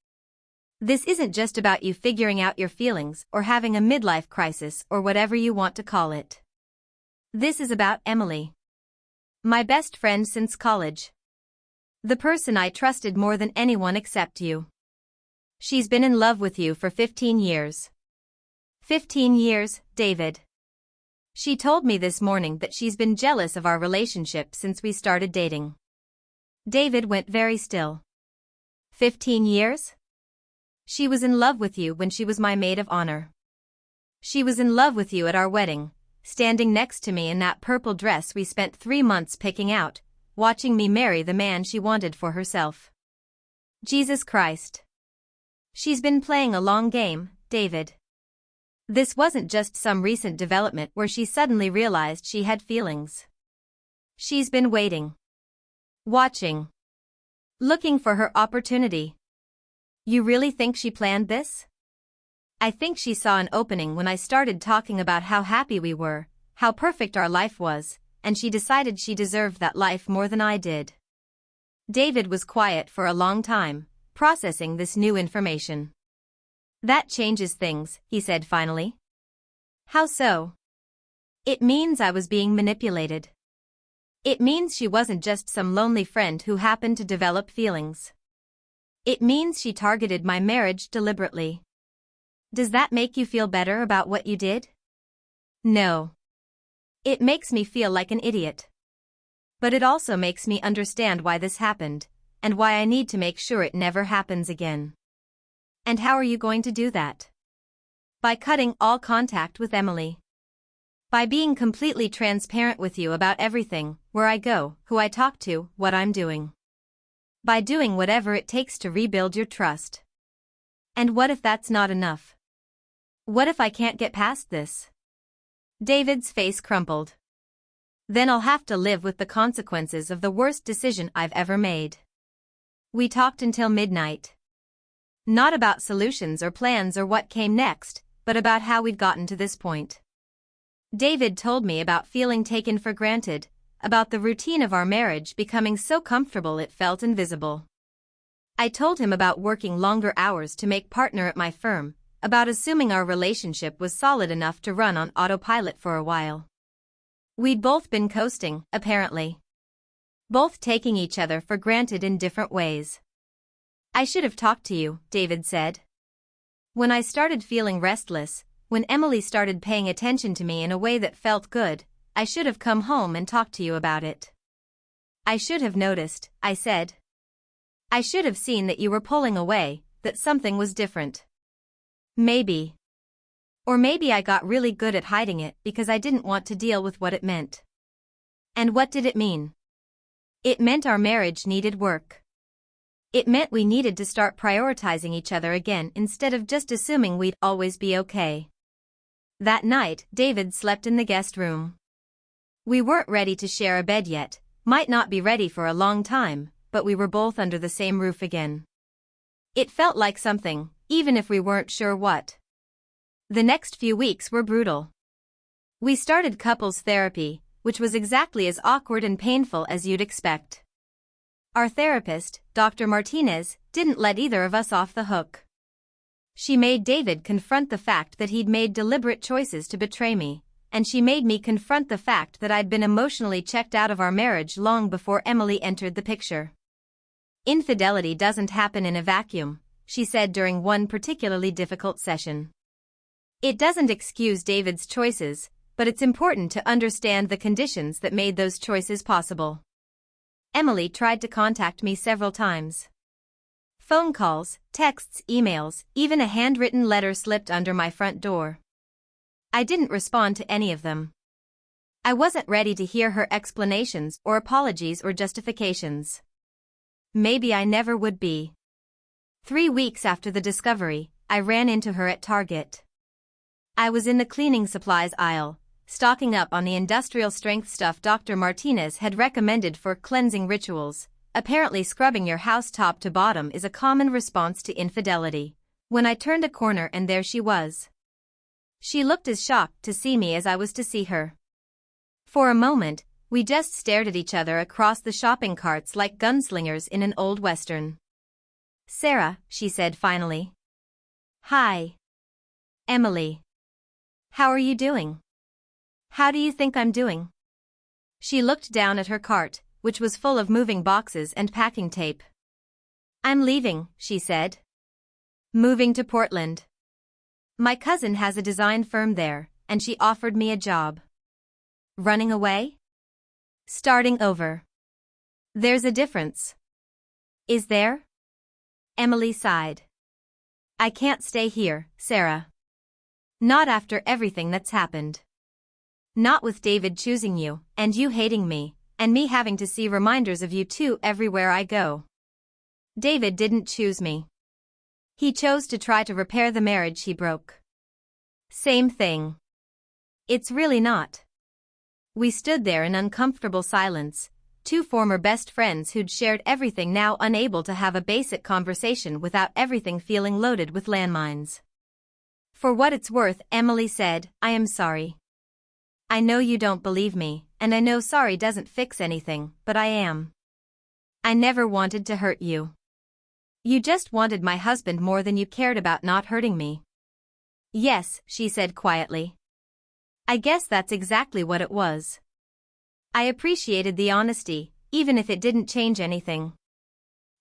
This isn't just about you figuring out your feelings or having a midlife crisis or whatever you want to call it. This is about Emily. My best friend since college. The person I trusted more than anyone except you. She's been in love with you for 15 years. 15 years, David. She told me this morning that she's been jealous of our relationship since we started dating. David went very still. 15 years? She was in love with you when she was my maid of honor. She was in love with you at our wedding, standing next to me in that purple dress we spent 3 months picking out, watching me marry the man she wanted for herself. Jesus Christ. She's been playing a long game, David. This wasn't just some recent development where she suddenly realized she had feelings. She's been waiting. Watching. Looking for her opportunity. You really think she planned this? I think she saw an opening when I started talking about how happy we were, how perfect our life was, and she decided she deserved that life more than I did. David was quiet for a long time, processing this new information. That changes things, he said finally. How so? It means I was being manipulated. It means she wasn't just some lonely friend who happened to develop feelings. It means she targeted my marriage deliberately. Does that make you feel better about what you did? No. It makes me feel like an idiot. But it also makes me understand why this happened, and why I need to make sure it never happens again. And how are you going to do that? By cutting all contact with Emily. By being completely transparent with you about everything, where I go, who I talk to, what I'm doing. By doing whatever it takes to rebuild your trust. And what if that's not enough? What if I can't get past this? David's face crumpled. Then I'll have to live with the consequences of the worst decision I've ever made. We talked until midnight. Not about solutions or plans or what came next, but about how we'd gotten to this point. David told me about feeling taken for granted, about the routine of our marriage becoming so comfortable it felt invisible. I told him about working longer hours to make partner at my firm, about assuming our relationship was solid enough to run on autopilot for a while. We'd both been coasting, apparently. Both taking each other for granted in different ways. I should have talked to you, David said. When I started feeling restless, when Emily started paying attention to me in a way that felt good, I should have come home and talked to you about it. I should have noticed, I said. I should have seen that you were pulling away, that something was different. Maybe. Or maybe I got really good at hiding it because I didn't want to deal with what it meant. And what did it mean? It meant our marriage needed work. It meant we needed to start prioritizing each other again instead of just assuming we'd always be okay. That night, David slept in the guest room. We weren't ready to share a bed yet, might not be ready for a long time, but we were both under the same roof again. It felt like something, even if we weren't sure what. The next few weeks were brutal. We started couples therapy, which was exactly as awkward and painful as you'd expect. Our therapist, Dr. Martinez, didn't let either of us off the hook. She made David confront the fact that he'd made deliberate choices to betray me, and she made me confront the fact that I'd been emotionally checked out of our marriage long before Emily entered the picture. Infidelity doesn't happen in a vacuum, she said during one particularly difficult session. It doesn't excuse David's choices, but it's important to understand the conditions that made those choices possible. Emily tried to contact me several times. Phone calls, texts, emails, even a handwritten letter slipped under my front door. I didn't respond to any of them. I wasn't ready to hear her explanations or apologies or justifications. Maybe I never would be. 3 weeks after the discovery, I ran into her at Target. I was in the cleaning supplies aisle, stocking up on the industrial-strength stuff Dr. Martinez had recommended for cleansing rituals. Apparently scrubbing your house top to bottom is a common response to infidelity. When I turned a corner and there she was. She looked as shocked to see me as I was to see her. For a moment, we just stared at each other across the shopping carts like gunslingers in an old western. "Sarah," she said finally. "Hi. Emily. How are you doing? How do you think I'm doing?" She looked down at her cart, which was full of moving boxes and packing tape. "I'm leaving," she said. "Moving to Portland. My cousin has a design firm there, and she offered me a job." "Running away?" "Starting over." "There's a difference." "Is there?" Emily sighed. "I can't stay here, Sarah. Not after everything that's happened. Not with David choosing you, and you hating me, and me having to see reminders of you two everywhere I go. David didn't choose me. He chose to try to repair the marriage he broke." "Same thing." "It's really not." We stood there in uncomfortable silence, two former best friends who'd shared everything now unable to have a basic conversation without everything feeling loaded with landmines. For what it's worth, Emily said, I am sorry. I know you don't believe me, and I know sorry doesn't fix anything, but I am. I never wanted to hurt you. You just wanted my husband more than you cared about not hurting me. Yes, she said quietly. I guess that's exactly what it was. I appreciated the honesty, even if it didn't change anything.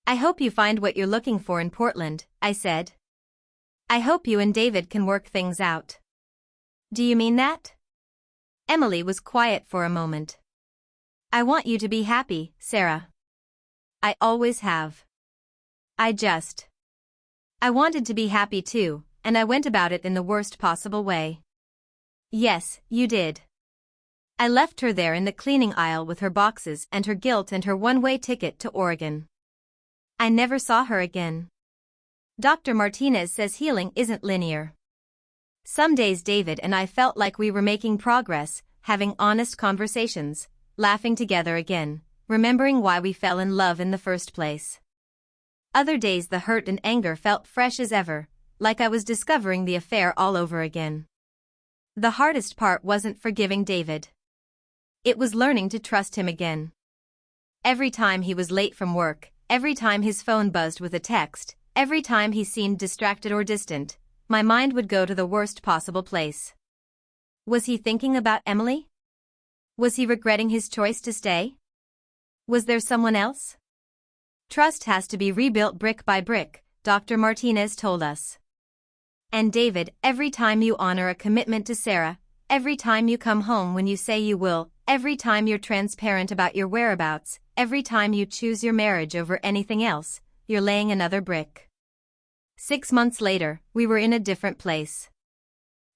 I hope you find what you're looking for in Portland, I said. I hope you and David can work things out. Do you mean that? Emily was quiet for a moment. I want you to be happy, Sarah. I always have. I wanted to be happy too, and I went about it in the worst possible way. Yes, you did. I left her there in the cleaning aisle with her boxes and her guilt and her one-way ticket to Oregon. I never saw her again. Dr. Martinez says healing isn't linear. Some days David and I felt like we were making progress, having honest conversations, laughing together again, remembering why we fell in love in the first place. Other days the hurt and anger felt fresh as ever, like I was discovering the affair all over again. The hardest part wasn't forgiving David. It was learning to trust him again. Every time he was late from work, every time his phone buzzed with a text, every time he seemed distracted or distant, my mind would go to the worst possible place. Was he thinking about Emily? Was he regretting his choice to stay? Was there someone else? Trust has to be rebuilt brick by brick, Dr. Martinez told us. And David, every time you honor a commitment to Sarah, every time you come home when you say you will, every time you're transparent about your whereabouts, every time you choose your marriage over anything else, you're laying another brick. 6 months later, we were in a different place.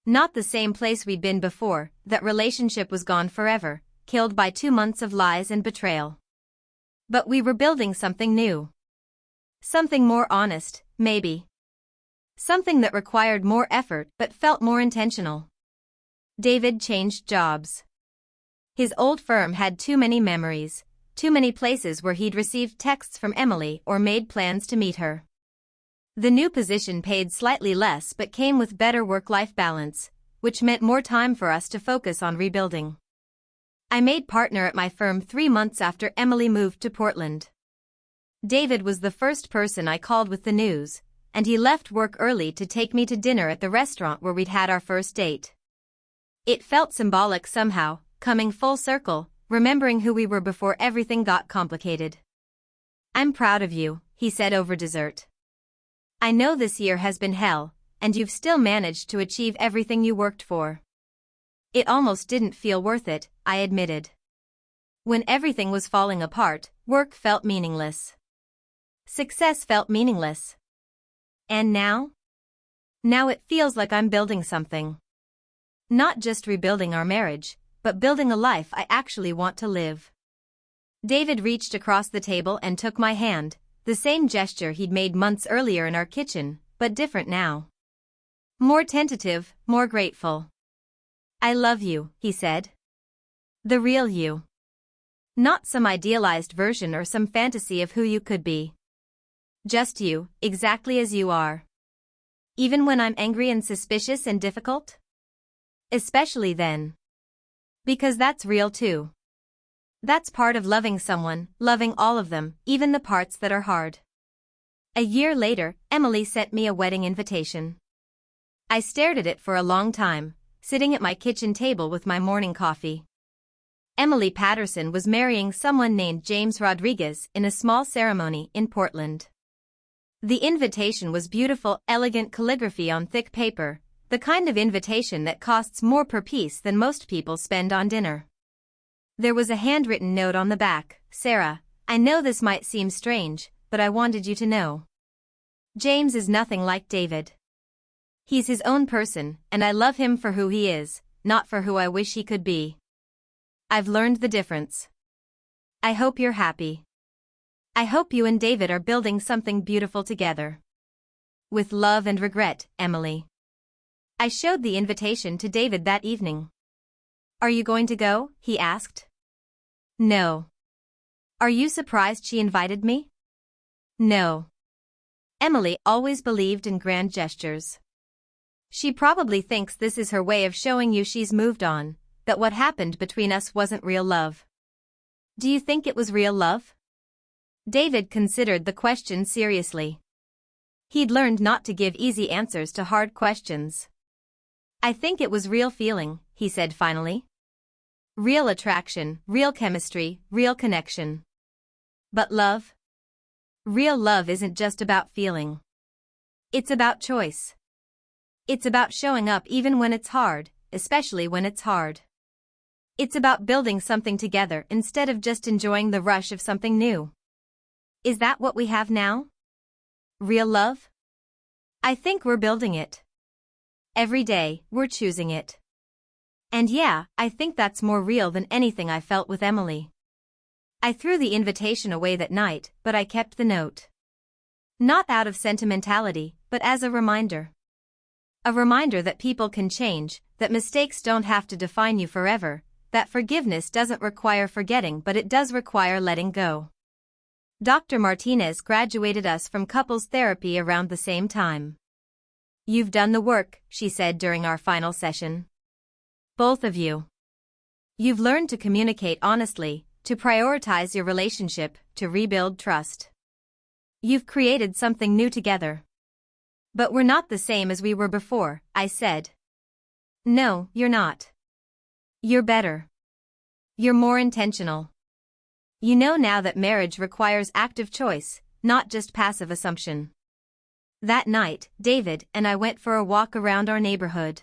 Not the same place we'd been before, that relationship was gone forever, killed by 2 months of lies and betrayal. But we were building something new. Something more honest, maybe. Something that required more effort but felt more intentional. David changed jobs. His old firm had too many memories, too many places where he'd received texts from Emily or made plans to meet her. The new position paid slightly less but came with better work-life balance, which meant more time for us to focus on rebuilding. I made partner at my firm 3 months after Emily moved to Portland. David was the first person I called with the news, and he left work early to take me to dinner at the restaurant where we'd had our first date. It felt symbolic somehow, coming full circle, remembering who we were before everything got complicated. I'm proud of you, he said over dessert. I know this year has been hell, and you've still managed to achieve everything you worked for. It almost didn't feel worth it, I admitted. When everything was falling apart, work felt meaningless. Success felt meaningless. And now? Now it feels like I'm building something. Not just rebuilding our marriage, but building a life I actually want to live. David reached across the table and took my hand, the same gesture he'd made months earlier in our kitchen, but different now. More tentative, more grateful. I love you, he said. The real you. Not some idealized version or some fantasy of who you could be. Just you, exactly as you are. Even when I'm angry and suspicious and difficult? Especially then. Because that's real too. That's part of loving someone, loving all of them, even the parts that are hard. A year later, Emily sent me a wedding invitation. I stared at it for a long time, sitting at my kitchen table with my morning coffee. Emily Patterson was marrying someone named James Rodriguez in a small ceremony in Portland. The invitation was beautiful, elegant calligraphy on thick paper, the kind of invitation that costs more per piece than most people spend on dinner. There was a handwritten note on the back, Sarah, I know this might seem strange, but I wanted you to know. James is nothing like David. He's his own person, and I love him for who he is, not for who I wish he could be. I've learned the difference. I hope you're happy. I hope you and David are building something beautiful together. With love and regret, Emily. I showed the invitation to David that evening. Are you going to go? He asked. No. Are you surprised she invited me? No. Emily always believed in grand gestures. She probably thinks this is her way of showing you she's moved on, that what happened between us wasn't real love. Do you think it was real love? David considered the question seriously. He'd learned not to give easy answers to hard questions. I think it was real feeling, he said finally. Real attraction, real chemistry, real connection. But love? Real love isn't just about feeling. It's about choice. It's about showing up even when it's hard, especially when it's hard. It's about building something together instead of just enjoying the rush of something new. Is that what we have now? Real love? I think we're building it. Every day, we're choosing it. And yeah, I think that's more real than anything I felt with Emily. I threw the invitation away that night, but I kept the note. Not out of sentimentality, but as a reminder. A reminder that people can change, that mistakes don't have to define you forever, that forgiveness doesn't require forgetting but it does require letting go. Dr. Martinez graduated us from couples therapy around the same time. You've done the work, she said during our final session. Both of you. You've learned to communicate honestly, to prioritize your relationship, to rebuild trust. You've created something new together. But we're not the same as we were before, I said. No, you're not. You're better. You're more intentional. You know now that marriage requires active choice, not just passive assumption. That night, David and I went for a walk around our neighborhood.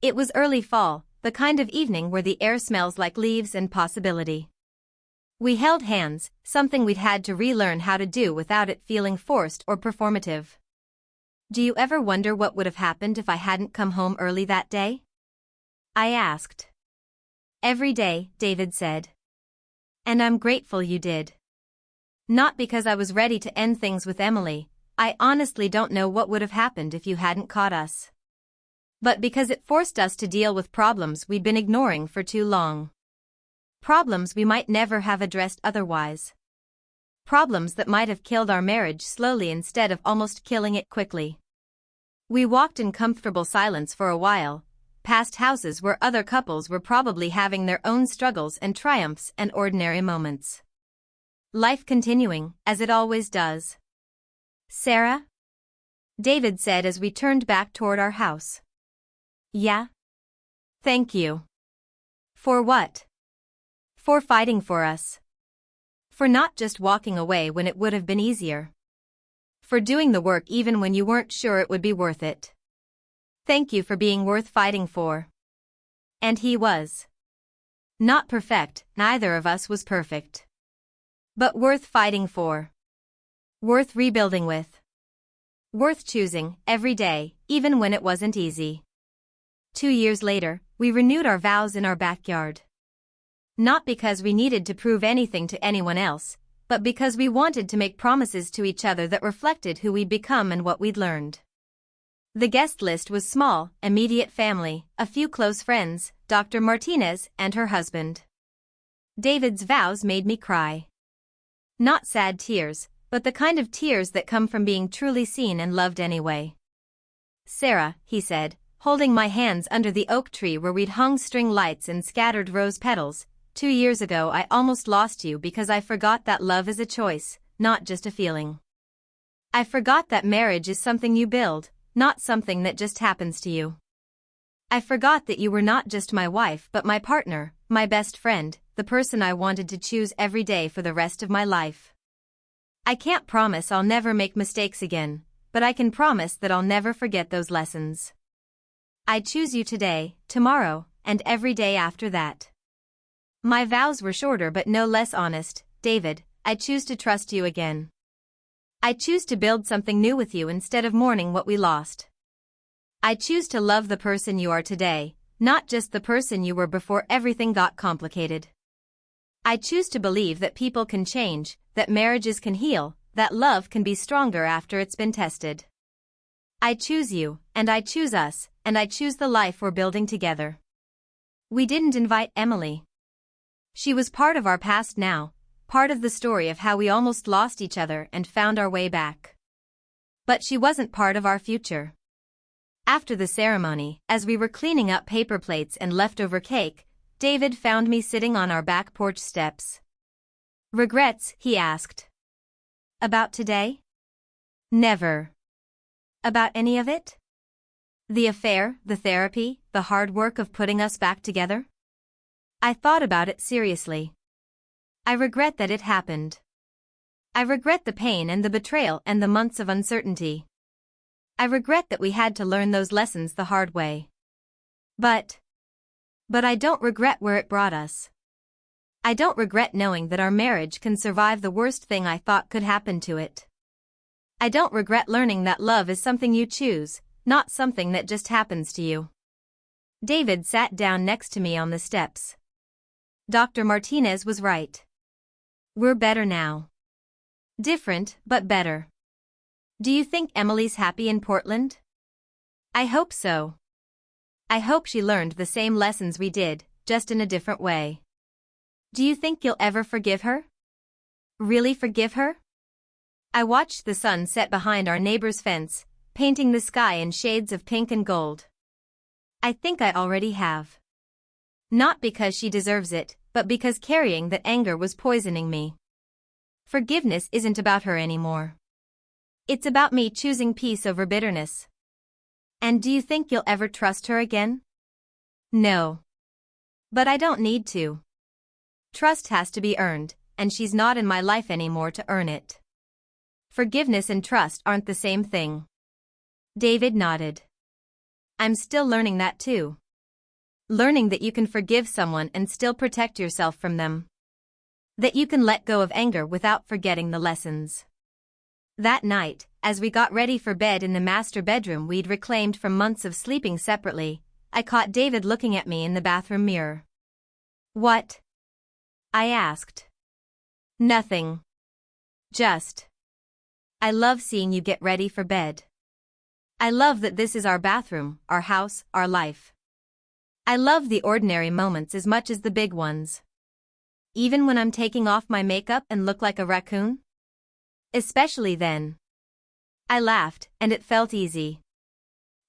It was early fall, the kind of evening where the air smells like leaves and possibility. We held hands, something we'd had to relearn how to do without it feeling forced or performative. Do you ever wonder what would have happened if I hadn't come home early that day? I asked. Every day, David said. And I'm grateful you did. Not because I was ready to end things with Emily, I honestly don't know what would have happened if you hadn't caught us. But because it forced us to deal with problems we'd been ignoring for too long. Problems we might never have addressed otherwise. Problems that might have killed our marriage slowly instead of almost killing it quickly. We walked in comfortable silence for a while, past houses where other couples were probably having their own struggles and triumphs and ordinary moments. Life continuing, as it always does. Sarah? David said as we turned back toward our house. Yeah? Thank you. For what? For fighting for us. For not just walking away when it would have been easier. For doing the work even when you weren't sure it would be worth it. Thank you for being worth fighting for. And he was. Not perfect, neither of us was perfect. But worth fighting for. Worth rebuilding with. Worth choosing, every day, even when it wasn't easy. 2 years later, we renewed our vows in our backyard. Not because we needed to prove anything to anyone else, but because we wanted to make promises to each other that reflected who we'd become and what we'd learned. The guest list was small, immediate family, a few close friends, Dr. Martinez and her husband. David's vows made me cry. Not sad tears, but the kind of tears that come from being truly seen and loved anyway. Sarah, he said, holding my hands under the oak tree where we'd hung string lights and scattered rose petals, 2 years ago I almost lost you because I forgot that love is a choice, not just a feeling. I forgot that marriage is something you build, not something that just happens to you. I forgot that you were not just my wife but my partner, my best friend, the person I wanted to choose every day for the rest of my life. I can't promise I'll never make mistakes again, but I can promise that I'll never forget those lessons. I choose you today, tomorrow, and every day after that. My vows were shorter but no less honest. David, I choose to trust you again. I choose to build something new with you instead of mourning what we lost. I choose to love the person you are today, not just the person you were before everything got complicated. I choose to believe that people can change, that marriages can heal, that love can be stronger after it's been tested. I choose you, and I choose us, and I choose the life we're building together. We didn't invite Emily. She was part of our past now, part of the story of how we almost lost each other and found our way back. But she wasn't part of our future. After the ceremony, as we were cleaning up paper plates and leftover cake, David found me sitting on our back porch steps. "Regrets?" he asked. "About today?" "Never." "About any of it? The affair, the therapy, the hard work of putting us back together?" I thought about it seriously. I regret that it happened. I regret the pain and the betrayal and the months of uncertainty. I regret that we had to learn those lessons the hard way. But I don't regret where it brought us. I don't regret knowing that our marriage can survive the worst thing I thought could happen to it. I don't regret learning that love is something you choose, not something that just happens to you. David sat down next to me on the steps. Dr. Martinez was right. We're better now. Different, but better. Do you think Emily's happy in Portland? I hope so. I hope she learned the same lessons we did, just in a different way. Do you think you'll ever forgive her? Really forgive her? I watched the sun set behind our neighbor's fence, painting the sky in shades of pink and gold. I think I already have. Not because she deserves it, but because carrying that anger was poisoning me. Forgiveness isn't about her anymore. It's about me choosing peace over bitterness. And do you think you'll ever trust her again? No. But I don't need to. Trust has to be earned, and she's not in my life anymore to earn it. Forgiveness and trust aren't the same thing. David nodded. I'm still learning that too. Learning that you can forgive someone and still protect yourself from them. That you can let go of anger without forgetting the lessons. That night, as we got ready for bed in the master bedroom we'd reclaimed from months of sleeping separately, I caught David looking at me in the bathroom mirror. "What?" I asked. "Nothing. Just. I love seeing you get ready for bed. I love that this is our bathroom, our house, our life. I love the ordinary moments as much as the big ones. Even when I'm taking off my makeup and look like a raccoon? Especially then." I laughed, and it felt easy.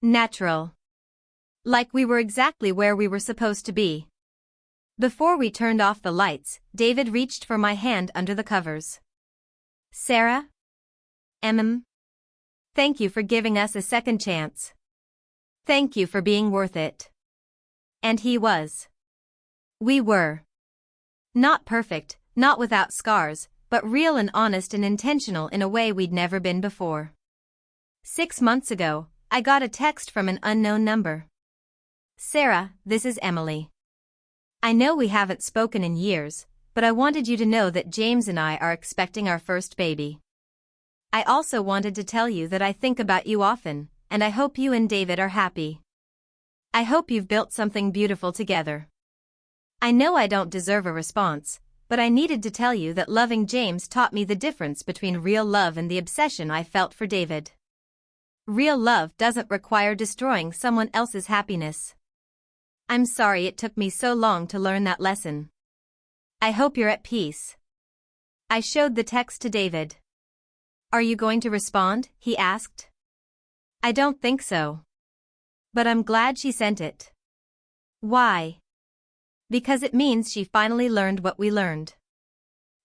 Natural. Like we were exactly where we were supposed to be. Before we turned off the lights, David reached for my hand under the covers. "Sarah? Thank you for giving us a second chance. Thank you for being worth it." And he was. We were. Not perfect, not without scars, but real and honest and intentional in a way we'd never been before. 6 months ago, I got a text from an unknown number. "Sarah, this is Emily. I know we haven't spoken in years, but I wanted you to know that James and I are expecting our first baby. I also wanted to tell you that I think about you often, and I hope you and David are happy. I hope you've built something beautiful together. I know I don't deserve a response, but I needed to tell you that loving James taught me the difference between real love and the obsession I felt for David. Real love doesn't require destroying someone else's happiness. I'm sorry it took me so long to learn that lesson. I hope you're at peace." I showed the text to David. "Are you going to respond?" he asked. "I don't think so. But I'm glad she sent it." "Why?" "Because it means she finally learned what we learned.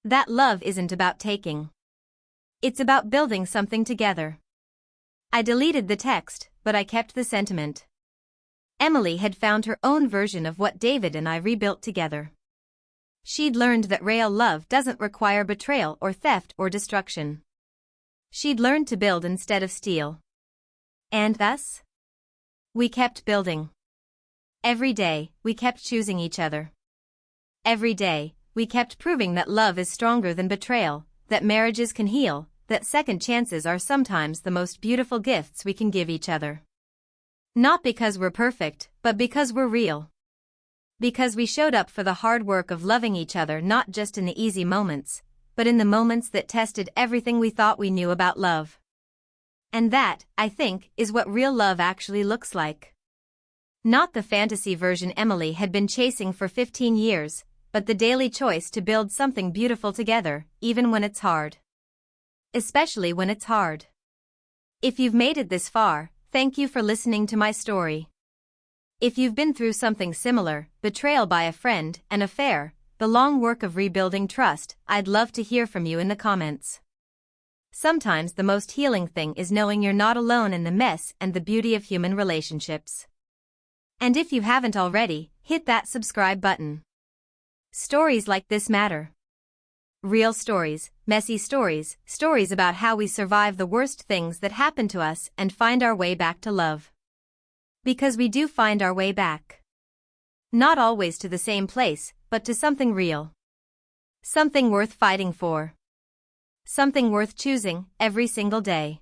That love isn't about taking. It's about building something together." I deleted the text, but I kept the sentiment. Emily had found her own version of what David and I rebuilt together. She'd learned that real love doesn't require betrayal or theft or destruction. She'd learned to build instead of steal. And us? We kept building. Every day, we kept choosing each other. Every day, we kept proving that love is stronger than betrayal, that marriages can heal, that second chances are sometimes the most beautiful gifts we can give each other. Not because we're perfect, but because we're real. Because we showed up for the hard work of loving each other not just in the easy moments, but in the moments that tested everything we thought we knew about love. And that, I think, is what real love actually looks like. Not the fantasy version Emily had been chasing for 15 years, but the daily choice to build something beautiful together, even when it's hard. Especially when it's hard. If you've made it this far, thank you for listening to my story. If you've been through something similar, betrayal by a friend, an affair, the long work of rebuilding trust, I'd love to hear from you in the comments. Sometimes the most healing thing is knowing you're not alone in the mess and the beauty of human relationships. And if you haven't already, hit that subscribe button. Stories like this matter. Real stories, messy stories, stories about how we survive the worst things that happen to us and find our way back to love. Because we do find our way back. Not always to the same place, but to something real. Something worth fighting for. Something worth choosing every single day.